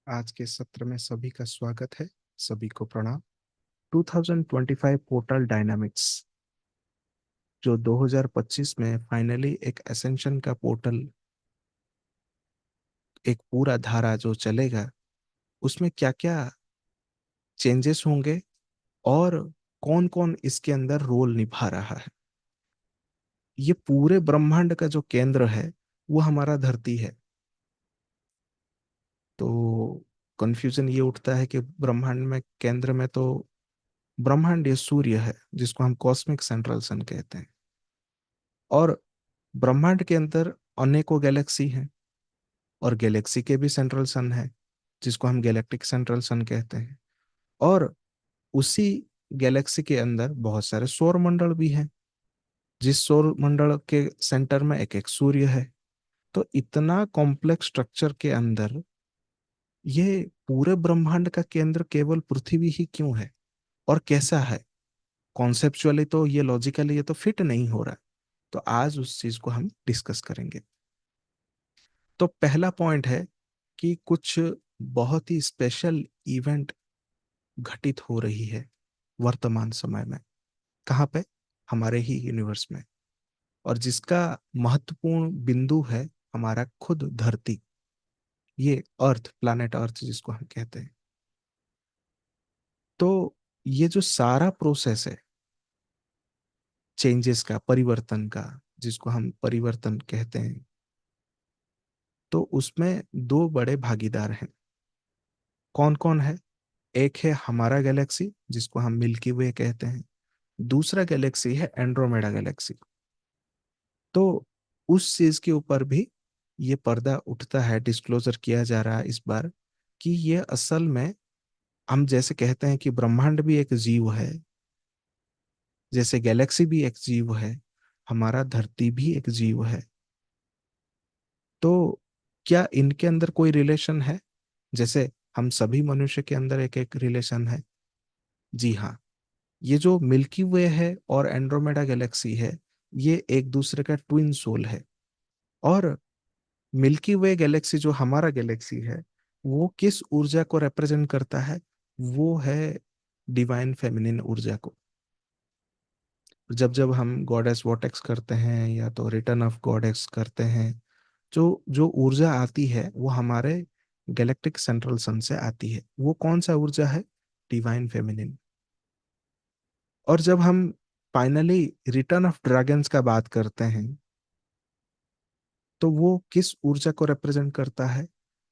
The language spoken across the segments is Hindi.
आज के सत्र में सभी का स्वागत है। सभी को प्रणाम। 2025 पोर्टल डायनामिक्स जो 2025 में फाइनली एक एसेंशन का पोर्टल, एक पूरा धारा जो चलेगा, उसमें क्या क्या चेंजेस होंगे और कौन कौन इसके अंदर रोल निभा रहा है। ये पूरे ब्रह्मांड का जो केंद्र है वो हमारा धरती है। तो कंफ्यूजन ये उठता है कि ब्रह्मांड में केंद्र में तो ब्रह्मांड ये सूर्य है जिसको हम कॉस्मिक सेंट्रल सन कहते हैं। और ब्रह्मांड के अंदर अनेकों गैलेक्सी हैं और गैलेक्सी के भी सेंट्रल सन है जिसको हम गैलेक्टिक सेंट्रल सन कहते हैं। और उसी गैलेक्सी के अंदर बहुत सारे सौर मंडल भी हैं जिस सौर मंडल के सेंटर में एक एक सूर्य है। तो इतना कॉम्प्लेक्स स्ट्रक्चर के अंदर ये पूरे ब्रह्मांड का केंद्र केवल पृथ्वी ही क्यों है और कैसा है? कॉन्सेप्चुअली तो ये लॉजिकली ये तो फिट नहीं हो रहा। तो आज उस चीज को हम डिस्कस करेंगे। तो पहला पॉइंट है कि कुछ बहुत ही स्पेशल इवेंट घटित हो रही है वर्तमान समय में। कहाँ पे? हमारे ही यूनिवर्स में। और जिसका महत्वपूर्ण बिंदु है हमारा खुद धरती, ये अर्थ, प्लैनेट अर्थ जिसको हम कहते हैं। तो ये जो सारा प्रोसेस है चेंजेस का, परिवर्तन का, जिसको हम परिवर्तन कहते हैं, तो उसमें दो बड़े भागीदार हैं। कौन कौन है? एक है हमारा गैलेक्सी जिसको हम मिल्की वे कहते हैं। दूसरा गैलेक्सी है एंड्रोमेडा गैलेक्सी। तो उस चीज के ऊपर भी ये पर्दा उठता है, डिस्क्लोजर किया जा रहा है इस बार कि ये असल में, हम जैसे कहते हैं कि ब्रह्मांड भी एक जीव है, जैसे गैलेक्सी भी एक जीव है, हमारा धरती भी एक जीव है। तो क्या इनके अंदर कोई रिलेशन है? जैसे हम सभी मनुष्य के अंदर एक एक रिलेशन है। जी हाँ। ये जो मिल्की वे है और एंड्रोमेडा गैलेक्सी है, ये एक दूसरे का ट्विन सोल है। और मिल्की वे गैलेक्सी जो हमारा गैलेक्सी है, वो किस ऊर्जा को रिप्रेजेंट करता है? वो है डिवाइन फेमिनिन ऊर्जा को। जब जब हम गॉडेस वॉटेक्स करते हैं या तो रिटर्न ऑफ गॉडेस करते हैं, जो जो ऊर्जा आती है वो हमारे गैलेक्टिक सेंट्रल सन से आती है। वो कौन सा ऊर्जा है? Divine feminine. और जब हम फाइनली रिटर्न ऑफ ड्रैगन्स का बात करते हैं, तो वो किस ऊर्जा को रिप्रेजेंट करता है?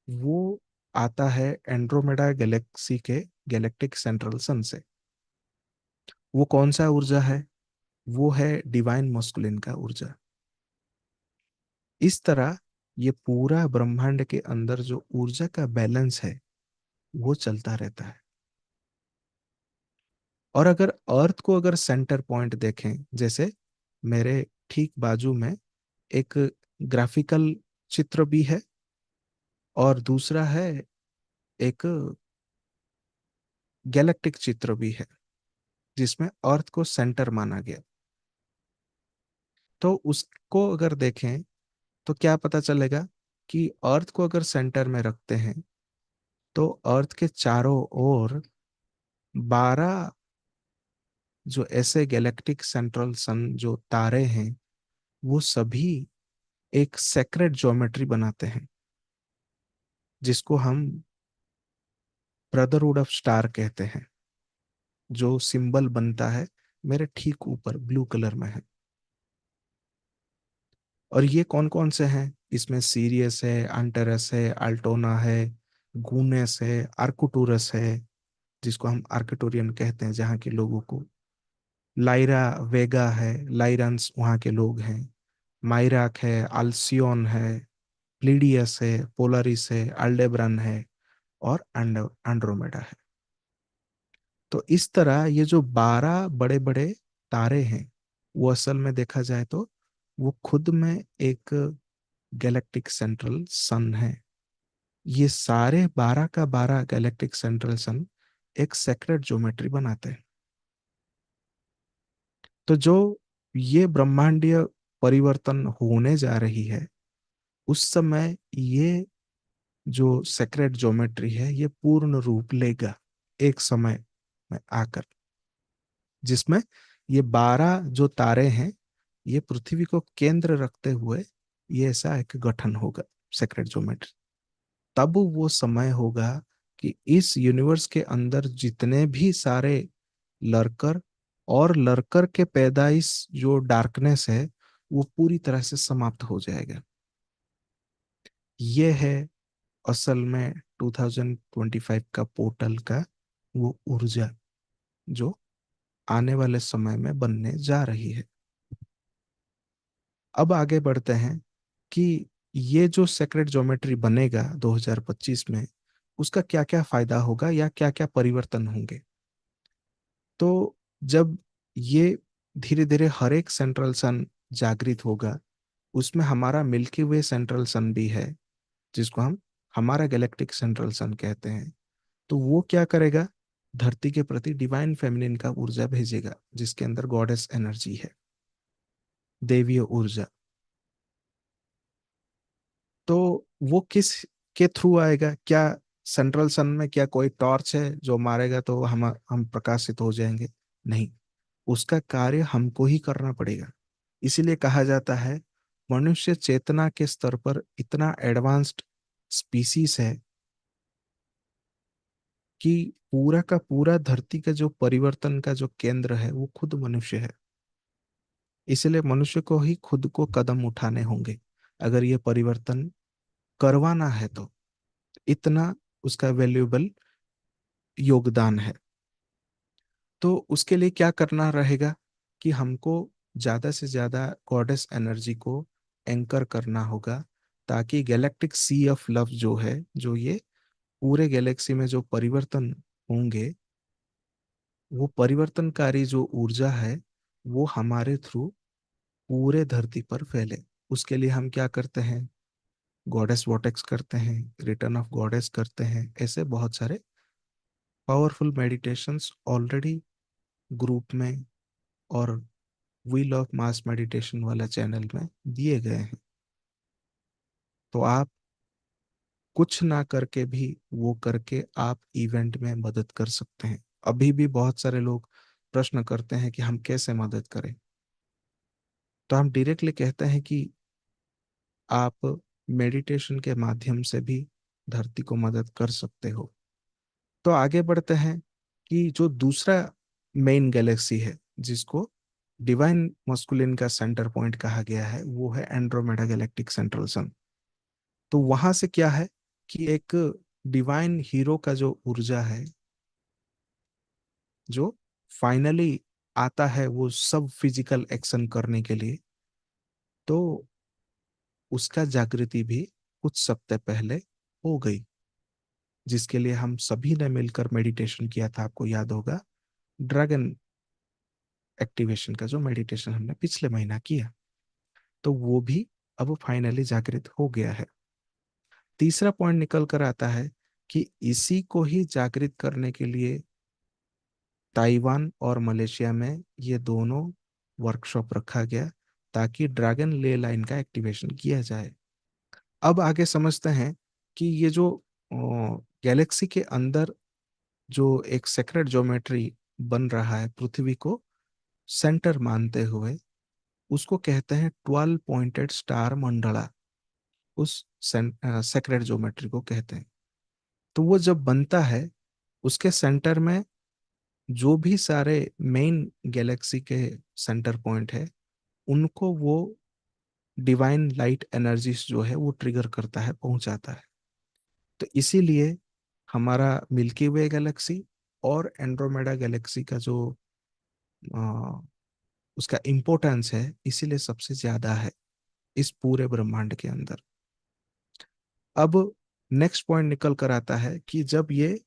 वो आता है एंड्रोमेडा गैलेक्सी के गैलेक्टिक सेंट्रल सन से। वो कौन सा ऊर्जा है? वो है डिवाइन मस्कुलिन का ऊर्जा। इस तरह ये पूरा ब्रह्मांड के अंदर जो ऊर्जा का बैलेंस है वो चलता रहता है। और अगर अर्थ को अगर सेंटर पॉइंट देखें, जैसे मेरे ठीक बाजू में एक ग्राफिकल चित्र भी है और दूसरा है एक गैलेक्टिक चित्र भी है जिसमें अर्थ को सेंटर माना गया। तो उसको अगर देखें तो क्या पता चलेगा कि अर्थ को अगर सेंटर में रखते हैं तो अर्थ के चारों ओर 12 जो ऐसे गैलेक्टिक सेंट्रल सन जो तारे हैं, वो सभी एक सेक्रेट ज्योमेट्री बनाते हैं जिसको हम ब्रदरहुड ऑफ स्टार कहते हैं। जो सिंबल बनता है मेरे ठीक ऊपर ब्लू कलर में है। और ये कौन कौन से हैं? इसमें सीरियस है, अंटरस है, अल्टोना है, गूनेस है, आर्कटूरस है जिसको हम आर्कटोरियन कहते हैं जहाँ के लोगों को। लाइरा वेगा है, लाइरंस वहाँ के लोग हैं। माइराक है, अल्सियोन है, प्लीडियस है, पोलरिस है, अल्डेब्रन है और एंड्रोमेडा है। तो इस तरह ये जो 12 बड़े बड़े तारे हैं, वो असल में देखा जाए तो वो खुद में एक गैलेक्टिक सेंट्रल सन है। ये सारे 12 का 12 गैलेक्टिक सेंट्रल सन एक सेक्रेट ज्योमेट्री बनाते हैं। तो जो ये ब्रह्मांडीय परिवर्तन होने जा रही है, उस समय ये जो सेक्रेट ज्योमेट्री है ये पूर्ण रूप लेगा एक समय में आकर, जिसमें ये 12 जो तारे हैं ये पृथ्वी को केंद्र रखते हुए ये ऐसा एक गठन होगा सेक्रेट ज्योमेट्री। तब वो समय होगा कि इस यूनिवर्स के अंदर जितने भी सारे लर्कर और लर्कर के पैदाइश जो डार्कनेस है वो पूरी तरह से समाप्त हो जाएगा। ये है असल में 2025 का पोर्टल का वो ऊर्जा जो आने वाले समय में बनने जा रही है। अब आगे बढ़ते हैं कि ये जो सेक्रेट ज्योमेट्री बनेगा 2025 में उसका क्या क्या फायदा होगा या क्या क्या परिवर्तन होंगे। तो जब ये धीरे धीरे हर एक सेंट्रल सन जागृत होगा, उसमें हमारा मिल्की वे सेंट्रल सन भी है जिसको हम हमारा गैलेक्टिक सेंट्रल सन कहते हैं। तो वो क्या करेगा, धरती के प्रति डिवाइन फेमिनिन का ऊर्जा भेजेगा जिसके अंदर गॉडेस एनर्जी है, देवीय ऊर्जा। तो वो किस के थ्रू आएगा, क्या सेंट्रल सन में क्या कोई टॉर्च है जो मारेगा तो हम प्रकाशित हो जाएंगे? नहीं, उसका कार्य हमको ही करना पड़ेगा। इसीलिए कहा जाता है मनुष्य चेतना के स्तर पर इतना एडवांस्ड स्पीसीज है कि पूरा का पूरा धरती का जो परिवर्तन का जो केंद्र है वो खुद मनुष्य है। इसलिए मनुष्य को ही खुद को कदम उठाने होंगे अगर ये परिवर्तन करवाना है तो। इतना उसका वैल्यूएबल योगदान है। तो उसके लिए क्या करना रहेगा कि हमको ज्यादा से ज्यादा गॉडेस एनर्जी को एंकर करना होगा, ताकि गैलेक्टिक सी ऑफ लव जो है, जो ये पूरे गैलेक्सी में जो परिवर्तन होंगे, वो परिवर्तनकारी जो ऊर्जा है वो हमारे थ्रू पूरे धरती पर फैले। उसके लिए हम क्या करते हैं, गॉडेस वॉटेक्स करते हैं, रिटर्न ऑफ गॉडेस करते हैं, ऐसे बहुत सारे पावरफुल मेडिटेशंस ऑलरेडी ग्रुप में और व्हील ऑफ मास मेडिटेशन वाला चैनल में दिए गए हैं। तो आप कुछ ना करके भी वो करके आप इवेंट में मदद कर सकते हैं। अभी भी बहुत सारे लोग प्रश्न करते हैं कि हम कैसे मदद करें। तो हम डायरेक्टली कहते हैं कि आप मेडिटेशन के माध्यम से भी धरती को मदद कर सकते हो। तो आगे बढ़ते हैं कि जो दूसरा मेन गैलेक्सी है जिसको डिवाइन मस्कुलिन का सेंटर पॉइंट कहा गया है वो है एंड्रोमेडा गैलेक्टिक सेंट्रल सन। तो वहां से क्या है कि एक डिवाइन हीरो का जो ऊर्जा है जो फाइनली आता है वो सब फिजिकल एक्शन करने के लिए, तो उसका जागृति भी कुछ सप्ताह पहले हो गई, जिसके लिए हम सभी ने मिलकर मेडिटेशन किया था। आपको याद होगा ड्रैगन एक्टिवेशन का जो मेडिटेशन हमने पिछले महीना किया, तो वो भी अब फाइनली जागृत हो गया है। तीसरा पॉइंट निकल कर आता है कि इसी को ही जागृत करने के लिए ताइवान और मलेशिया में ये दोनों वर्कशॉप रखा गया ताकि ड्रैगन ले लाइन का एक्टिवेशन किया जाए। अब आगे समझते हैं कि ये जो गैलेक्सी के अंदर जो एक सेक्रेट ज्योमेट्री बन रहा है पृथ्वी को सेंटर मानते हुए, उसको कहते हैं 12 पॉइंटेड स्टार मंडला। उस सेक्रेट ज्योमेट्री को कहते हैं। तो वो जब बनता है उसके सेंटर में जो भी सारे मेन गैलेक्सी के सेंटर पॉइंट है उनको वो डिवाइन लाइट एनर्जीज जो है वो ट्रिगर करता है, पहुंचाता है। तो इसीलिए हमारा मिल्की वे गैलेक्सी और एंड्रोमेडा गैलेक्सी का जो अ, उसका इम्पोर्टेंस है इसीलिए सबसे ज्यादा है इस पूरे ब्रह्मांड के अंदर। अब नेक्स्ट पॉइंट निकल कर आता है कि जब ये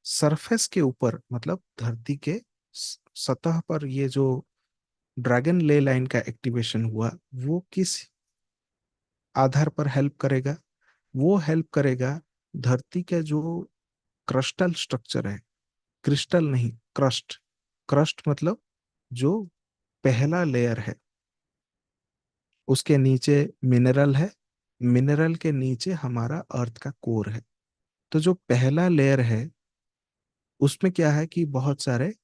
सरफेस के ऊपर मतलब धरती के सतह पर ये जो ड्रैगन ले लाइन का एक्टिवेशन हुआ वो किस आधार पर हेल्प करेगा, वो हेल्प करेगा धरती के जो क्रस्टल स्ट्रक्चर है, क्रिस्टल नहीं क्रस्ट, क्रस्ट मतलब जो पहला लेयर है, उसके नीचे मिनरल है, मिनरल के नीचे हमारा अर्थ का कोर है। तो जो पहला लेयर है उसमें क्या है कि बहुत सारे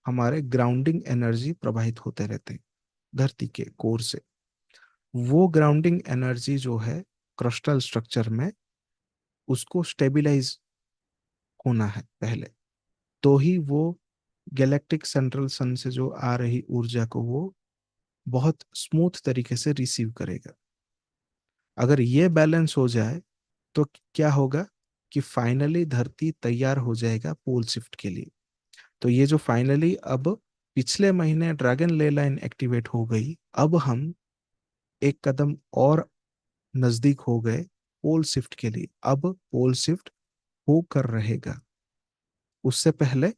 हमारे ग्राउंडिंग एनर्जी प्रवाहित होते रहते हैं धरती के कोर से। वो ग्राउंडिंग एनर्जी जो है क्रिस्टल स्ट्रक्चर में, उसको स्टेबलाइज होना है पहले, तो ही वो गैलेक्टिक सेंट्रल सन से जो आ रही ऊर्जा को वो बहुत स्मूथ तरीके से रिसीव करेगा। अगर ये बैलेंस हो जाए तो क्या होगा कि फाइनली धरती तैयार हो जाएगा पोल शिफ्ट के लिए। तो ये जो फाइनली अब पिछले महीने ड्रैगन ले लाइन एक्टिवेट हो गई, अब हम एक कदम और नजदीक हो गए पोल शिफ्ट के लिए। अब पोल शिफ्ट होकर रहेगा, उससे पहले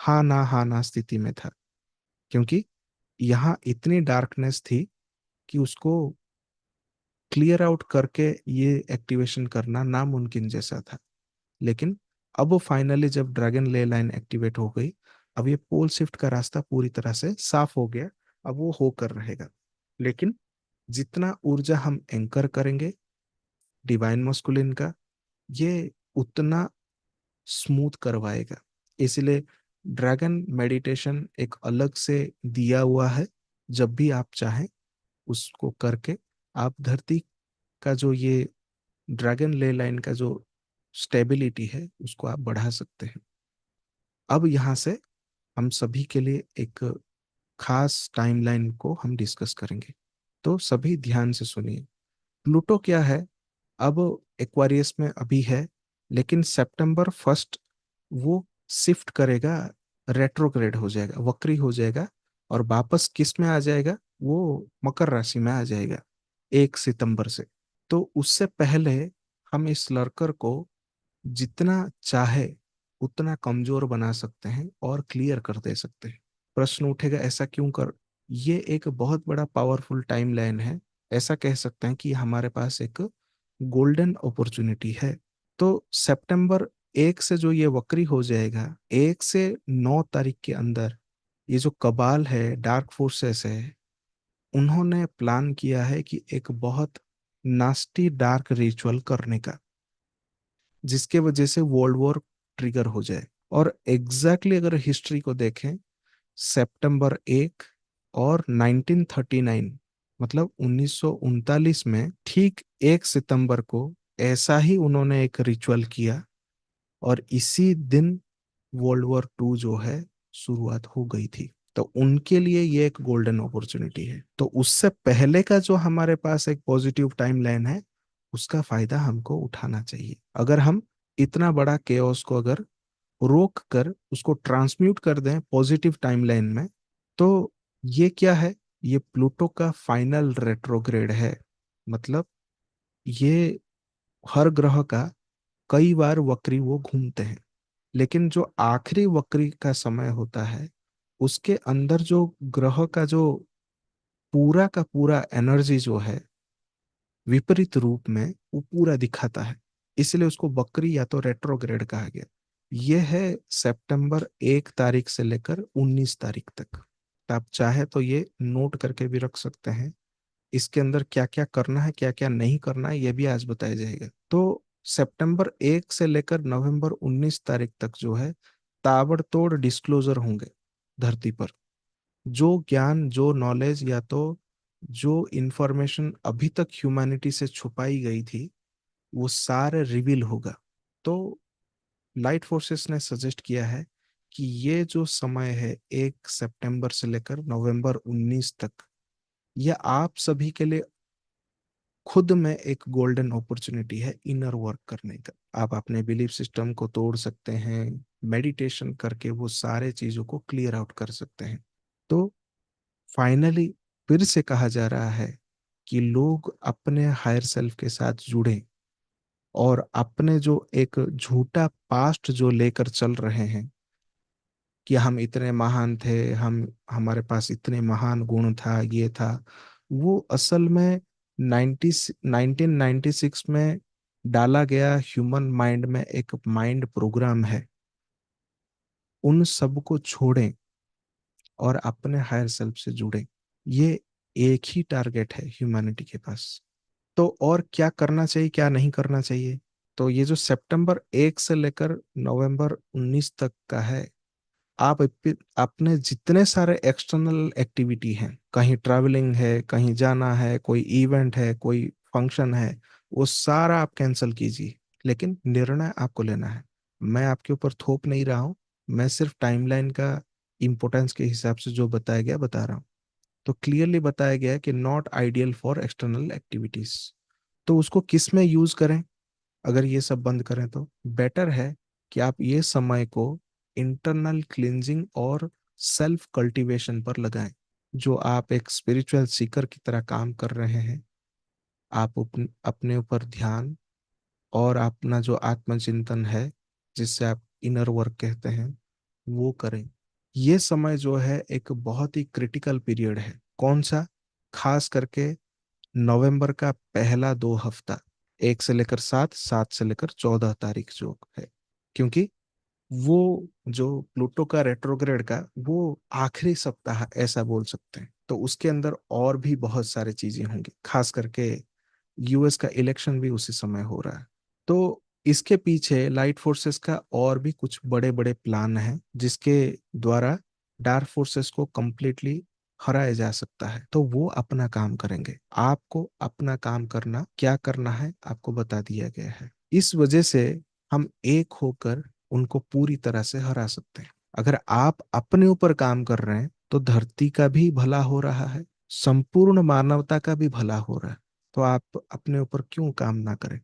हाँ ना स्थिति में था, क्योंकि यहाँ इतनी डार्कनेस थी कि उसको क्लियर आउट करके ये एक्टिवेशन करना नामुमकिन जैसा था। लेकिन अब फाइनली जब ड्रैगन ले लाइन एक्टिवेट हो गई, अब ये पोल शिफ्ट का रास्ता पूरी तरह से साफ हो गया। अब वो होकर रहेगा, लेकिन जितना ऊर्जा हम एंकर करेंगे डिवाइन मस्कुलिन का, ये उतना स्मूथ करवाएगा। इसलिए ड्रैगन मेडिटेशन एक अलग से दिया हुआ है। जब भी आप चाहें उसको करके आप धरती का जो ये ड्रैगन ले लाइन का जो स्टेबिलिटी है उसको आप बढ़ा सकते हैं। अब यहाँ से हम सभी के लिए एक खास टाइमलाइन को हम डिस्कस करेंगे, तो सभी ध्यान से सुनिए। प्लूटो क्या है, अब एक्वारियस में अभी है, लेकिन सितंबर 1 वो शिफ्ट करेगा, रेट्रोग्रेड हो जाएगा, वक्री हो जाएगा, और वापस किस में आ जाएगा, वो मकर राशि में आ जाएगा 1 सितंबर से। तो उससे पहले हम इस लर्कर को जितना चाहे उतना कमजोर बना सकते हैं और क्लियर कर दे सकते हैं। प्रश्न उठेगा ऐसा क्यों कर, ये एक बहुत बड़ा पावरफुल टाइमलाइन है। ऐसा कह सकते हैं कि हमारे पास एक गोल्डन अपॉर्चुनिटी है। तो सितंबर 1 से जो ये वक्री हो जाएगा, 1 से 9 तारीख के अंदर ये जो कबाल है, डार्क फोर्सेस है, उन्होंने प्लान किया है कि एक बहुत नास्टी डार्क रिचुअल करने का, जिसके वजह से वर्ल्ड वॉर ट्रिगर हो जाए। और एग्जैक्टली अगर हिस्ट्री को देखें, सितंबर 1 और 1939, मतलब 1939 में ठीक 1 सितंबर को ऐसा ही उन्होंने एक रिचुअल किया, और इसी दिन वर्ल्ड वॉर 2 जो है शुरुआत हो गई थी। तो उनके लिए ये एक गोल्डन अपॉर्चुनिटी है। तो उससे पहले का जो हमारे पास एक पॉजिटिव टाइमलाइन है, उसका फायदा हमको उठाना चाहिए। अगर हम इतना बड़ा केओस को अगर रोक कर उसको ट्रांसम्यूट कर दें पॉजिटिव टाइमलाइन में, तो ये क्या है, ये प्लूटो का फाइनल रेट्रोग्रेड है। मतलब ये हर ग्रह का कई बार वक्री वो घूमते हैं, लेकिन जो आखिरी वक्री का समय होता है, उसके अंदर जो ग्रह का जो पूरा का पूरा एनर्जी जो है विपरीत रूप में वो पूरा दिखाता है। इसलिए उसको वक्री या तो रेट्रोग्रेड कहा गया। यह है सितंबर 1 तारीख से लेकर 19 तारीख तक। तो आप चाहे तो ये नोट करके भी रख सकते हैं। इसके अंदर क्या क्या करना है, क्या क्या नहीं करना है, ये भी आज बताया जाएगा। तो सितंबर 1 से लेकर नवंबर 19 तारीख तक जो है ताबड़तोड़ डिस्क्लोजर होंगे धरती पर। जो ज्ञान, जो नॉलेज, या तो जो इंफॉर्मेशन अभी तक ह्यूमैनिटी से छुपाई गई थी, वो सारे रिवील होगा। तो लाइट फोर्सेस ने सजेस्ट किया है कि ये जो समय है 1 सितंबर से लेकर नवंबर 19 तक, यह आप सभी के लिए खुद में एक गोल्डन अपॉर्चुनिटी है इनर वर्क करने का। आप अपने बिलीफ सिस्टम को तोड़ सकते हैं, मेडिटेशन करके वो सारे चीजों को क्लियर आउट कर सकते हैं। तो फाइनली फिर से कहा जा रहा है कि लोग अपने हायर सेल्फ के साथ जुड़े, और अपने जो एक झूठा पास्ट जो लेकर चल रहे हैं कि हम इतने महान थे, हम हमारे पास इतने महान गुण था, ये था, वो असल में 1996 में डाला गया ह्यूमन माइंड में एक माइंड प्रोग्राम है। उन सब को छोड़ें और अपने हायर सेल्फ से जुड़ें। ये एक ही टारगेट है ह्यूमैनिटी के पास। तो और क्या करना चाहिए, क्या नहीं करना चाहिए, तो ये जो सितंबर 1 से लेकर नवंबर 19 तक का है, आप अपने जितने सारे एक्सटर्नल एक्टिविटी हैं, कहीं ट्रैवलिंग है, कहीं जाना है, कोई इवेंट है, कोई फंक्शन है, वो सारा आप कैंसिल कीजिए। लेकिन निर्णय आपको लेना है। मैं आपके ऊपर थोप नहीं रहा हूँ, मैं सिर्फ टाइमलाइन का इम्पोर्टेंस के हिसाब से जो बताया गया बता रहा हूँ। तो क्लियरली बताया गया है कि not ideal for external activities. तो उसको किस में यूज करें? अगर ये सब बंद करें तो बेटर है कि आप ये समय को इंटरनल क्लिनजिंग और सेल्फ कल्टीवेशन पर लगाएं। जो आप एक स्पिरिचुअल सीकर की तरह काम कर रहे हैं, आप अपने ऊपर ध्यान और अपना जो आत्मचिंतन है, जिससे आप इनर वर्क कहते हैं, वो करें। ये समय जो है एक बहुत ही क्रिटिकल पीरियड है। कौन सा? खास करके नवंबर का पहला 2 हफ्ता, 1 से लेकर 7, 7 से लेकर 14 तारीख जो है। क्योंकि वो जो प्लूटो का रेट्रोग्रेड का वो आखिरी सप्ताह ऐसा बोल सकते हैं, तो उसके अंदर और भी बहुत सारी चीजें होंगी। खास करके यूएस का इलेक्शन भी उसी समय हो रहा है। तो इसके पीछे लाइट फोर्सेस का और भी कुछ बड़े बड़े प्लान हैं, जिसके द्वारा डार्क फोर्सेस को कंप्लीटली हराया जा सकता है। तो वो अपना काम करेंगे। आपको अपना काम करना, क्या करना है आपको बता दिया गया है। इस वजह से हम एक होकर उनको पूरी तरह से हरा सकते हैं। अगर आप अपने ऊपर काम कर रहे हैं तो धरती का भी भला हो रहा है, संपूर्ण मानवता का भी भला हो रहा है। तो आप अपने ऊपर क्यों काम ना करें?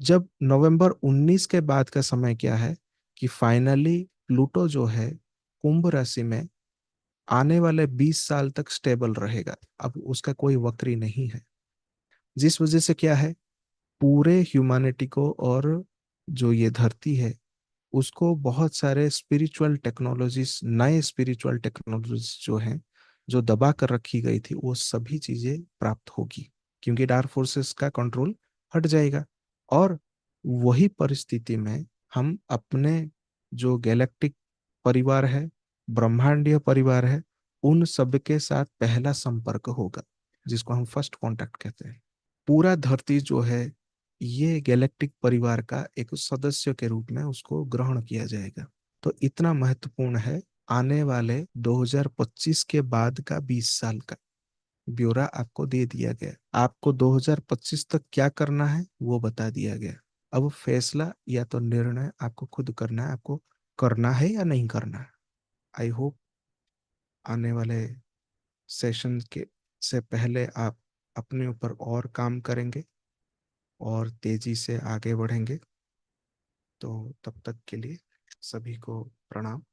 जब नवंबर 19 के बाद का समय क्या है कि फाइनली प्लूटो जो है कुंभ राशि में आने वाले 20 साल तक स्टेबल रहेगा। अब उसका कोई वक्री नहीं है। जिस वजह से क्या है, पूरे ह्यूमैनिटी को और जो ये धरती है उसको बहुत सारे स्पिरिचुअल टेक्नोलॉजीज, नए स्पिरिचुअल टेक्नोलॉजीज जो हैं, जो दबा कर रखी गई थी, वो सभी चीजें प्राप्त होगी। क्योंकि डार्क फोर्सेस का कंट्रोल हट जाएगा। और वही परिस्थिति में हम अपने जो गैलेक्टिक परिवार है, ब्रह्मांडीय परिवार है, उन सब के साथ पहला संपर्क होगा, जिसको हम फर्स्ट कांटेक्ट कहते हैं। पूरा धरती जो है ये गैलेक्टिक परिवार का एक सदस्य के रूप में उसको ग्रहण किया जाएगा। तो इतना महत्वपूर्ण है। आने वाले 2025 के बाद का 20 साल का ब्यौरा आपको दे दिया गया। आपको 2025 तक क्या करना है वो बता दिया गया। अब फैसला या तो निर्णय आपको खुद करना है, आपको करना है या नहीं करना है। आई होप आने वाले सेशन के से पहले आप अपने ऊपर और काम करेंगे और तेजी से आगे बढ़ेंगे। तो तब तक के लिए सभी को प्रणाम।